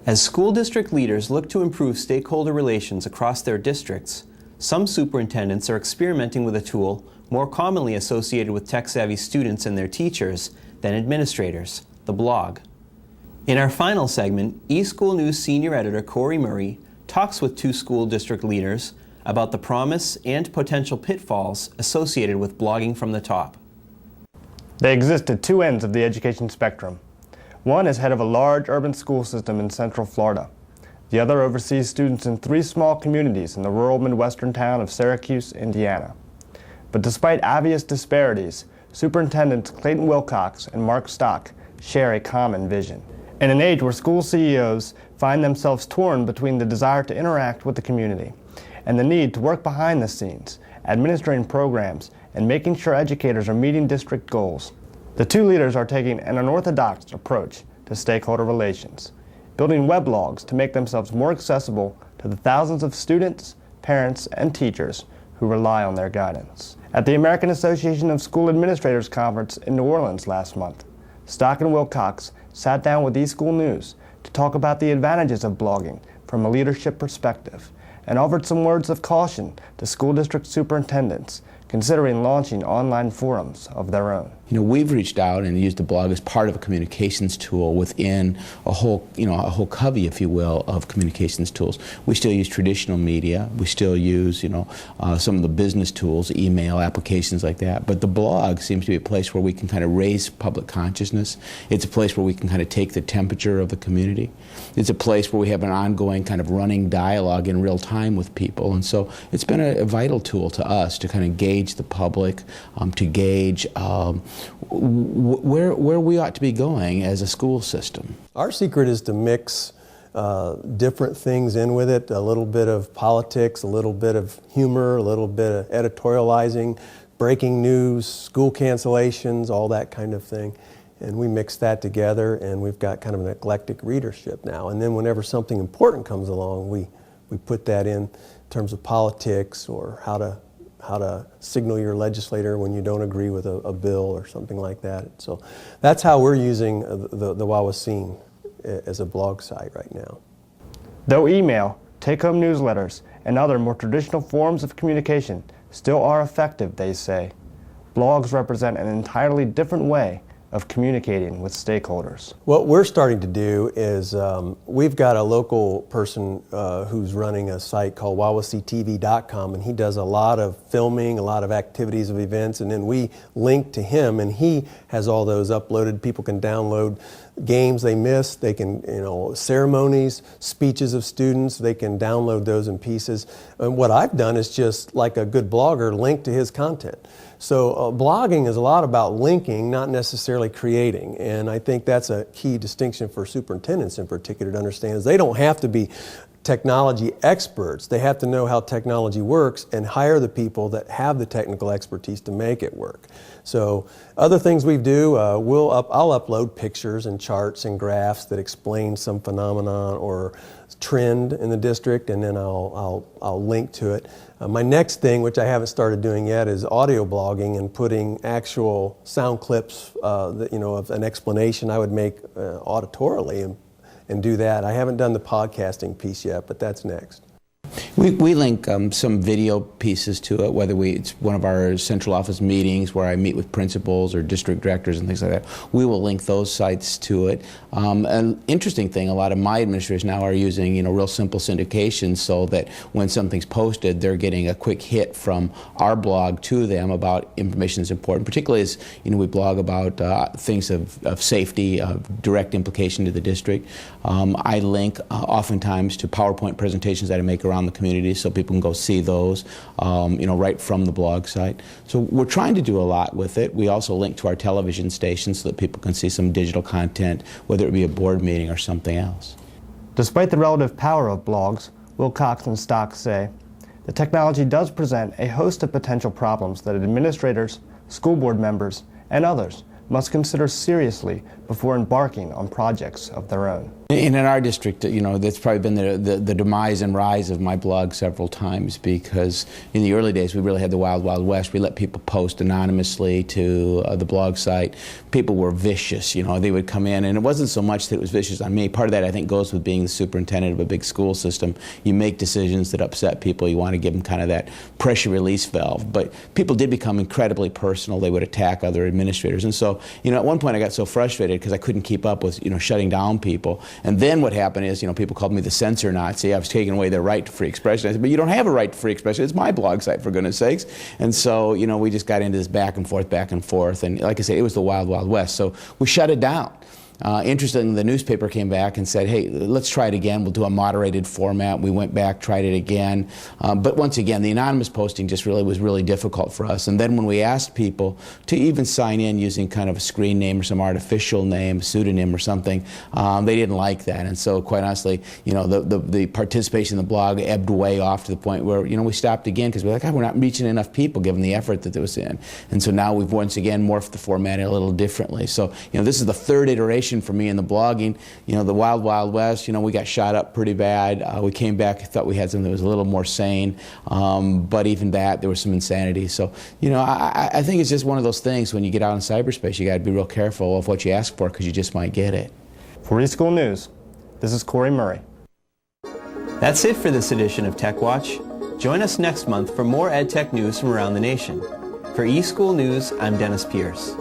As school district leaders look to improve stakeholder relations across their districts, some superintendents are experimenting with a tool more commonly associated with tech-savvy students and their teachers than administrators, the blog. In our final segment, eSchool News Senior Editor Corey Murray talks with two school district leaders about the promise and potential pitfalls associated with blogging from the top. They exist at two ends of the education spectrum. One is head of a large urban school system in Central Florida. The other oversees students in 3 small communities in the rural Midwestern town of Syracuse, Indiana. But despite obvious disparities, Superintendents Clayton Wilcox and Mark Stock share a common vision. In an age where school CEOs find themselves torn between the desire to interact with the community and the need to work behind the scenes, administering programs and making sure educators are meeting district goals, the two leaders are taking an unorthodox approach to stakeholder relations, building weblogs to make themselves more accessible to the thousands of students, parents, and teachers who rely on their guidance. At the American Association of School Administrators Conference in New Orleans last month, Stock and Wilcox sat down with eSchool News to talk about the advantages of blogging from a leadership perspective and offered some words of caution to school district superintendents considering launching online forums of their own. We've reached out and used the blog as part of a communications tool within a whole covey, if you will, of communications tools. We still use traditional media. We still use, some of the business tools, email, applications like that. But the blog seems to be a place where we can kind of raise public consciousness. It's a place where we can kind of take the temperature of the community. It's a place where we have an ongoing kind of running dialogue in real time with people. And so it's been a vital tool to us to kind of gauge the public, to gauge where we ought to be going as a school system. Our secret is to mix different things in with it, a little bit of politics, a little bit of humor, a little bit of editorializing, breaking news, school cancellations, all that kind of thing. And we mix that together, and we've got kind of an eclectic readership now. And then whenever something important comes along, we put that in terms of politics or how to signal your legislator when you don't agree with a bill or something like that. So that's how we're using the Wawaseen as a blog site right now. Though email, take-home newsletters, and other more traditional forms of communication still are effective, they say, blogs represent an entirely different way of communicating with stakeholders. What we're starting to do is we've got a local person who's running a site called wawaseetv.com, and he does a lot of filming, a lot of activities of events, and then we link to him, and he has all those uploaded. People can download games they missed, they can, ceremonies, speeches of students, they can download those in pieces. And what I've done is just like a good blogger, link to his content. So blogging is a lot about linking, not necessarily creating. And I think that's a key distinction for superintendents in particular to understand is they don't have to be technology experts. They have to know how technology works and hire the people that have the technical expertise to make it work. So other things we do, I'll upload pictures and charts and graphs that explain some phenomenon or trend in the district, and then I'll link to it. My next thing, which I haven't started doing yet, is audio blogging and putting actual sound clips of an explanation I would make auditorily and do that. I haven't done the podcasting piece yet, but that's next. We link some video pieces to it, whether it's one of our central office meetings where I meet with principals or district directors and things like that. We will link those sites to it. An interesting thing, a lot of my administrators now are using real simple syndication so that when something's posted, they're getting a quick hit from our blog to them about information that's important, particularly as we blog about things of safety, of direct implication to the district. I link oftentimes to PowerPoint presentations that I make around the community so people can go see those right from the blog site. So we're trying to do a lot with it. We also link to our television station so that people can see some digital content, whether it be a board meeting or something else. Despite the relative power of blogs, Wilcox and Stock say, the technology does present a host of potential problems that administrators, school board members, and others must consider seriously before embarking on projects of their own. And in our district, you know, that's probably been the demise and rise of my blog several times, because in the early days we really had the wild, wild west. We let people post anonymously to the blog site. People were vicious, you know, they would come in, and it wasn't so much that it was vicious on me. Part of that, I think, goes with being the superintendent of a big school system. You make decisions that upset people. You want to give them kind of that pressure release valve. But people did become incredibly personal. They would attack other administrators. And so, you know, at one point I got so frustrated because I couldn't keep up with, you know, shutting down people. And then what happened is, you know, people called me the censor Nazi. I was taking away their right to free expression. I said, but you don't have a right to free expression. It's my blog site, for goodness sakes. And so, you know, we just got into this back and forth. And like I said, it was the wild, wild west. So we shut it down. Interestingly, the newspaper came back and said, hey, let's try it again. We'll do a moderated format. We went back, tried it again. But once again, the anonymous posting just was really difficult for us. And then when we asked people to even sign in using kind of a screen name or some artificial name, pseudonym or something, they didn't like that. And so quite honestly, you know, the participation in the blog ebbed way off to the point where, you know, we stopped again because we're like, oh, we're not reaching enough people given the effort that it was in. And so now we've once again morphed the format a little differently. So, you know, this is the third iteration for me in the blogging. You know, the wild, wild west, you know, we got shot up pretty bad. We came back, thought we had something that was a little more sane, but even that, there was some insanity. So, you know, I think it's just one of those things when you get out in cyberspace, you got to be real careful of what you ask for because you just might get it. For eSchool News, this is Corey Murray. That's it for this edition of Tech Watch. Join us next month for more EdTech news from around the nation. For eSchool News, I'm Dennis Pierce.